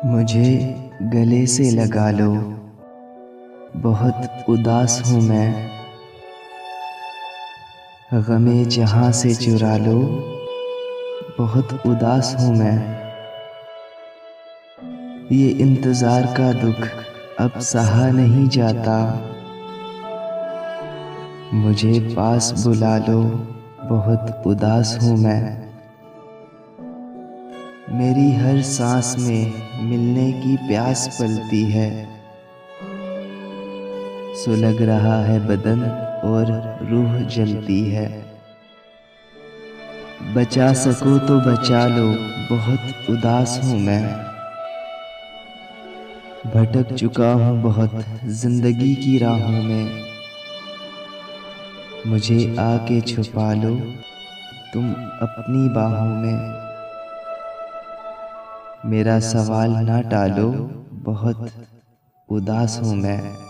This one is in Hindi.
मुझे गले से लगा लो, बहुत उदास हूँ मैं। गमे जहाँ से चुरा लो, बहुत उदास हूँ मैं। ये इंतज़ार का दुख अब सहा नहीं जाता। मुझे पास बुला लो, बहुत उदास हूँ मैं। मेरी हर सांस में मिलने की प्यास पलती है। सुलग रहा है बदन और रूह जलती है। बचा सको तो बचा लो, बहुत उदास हूँ मैं। भटक चुका हूँ बहुत जिंदगी की राहों में। मुझे आके छुपा लो तुम अपनी बाहों में। मेरा सवाल ना टालो, बहुत उदास हूँ मैं।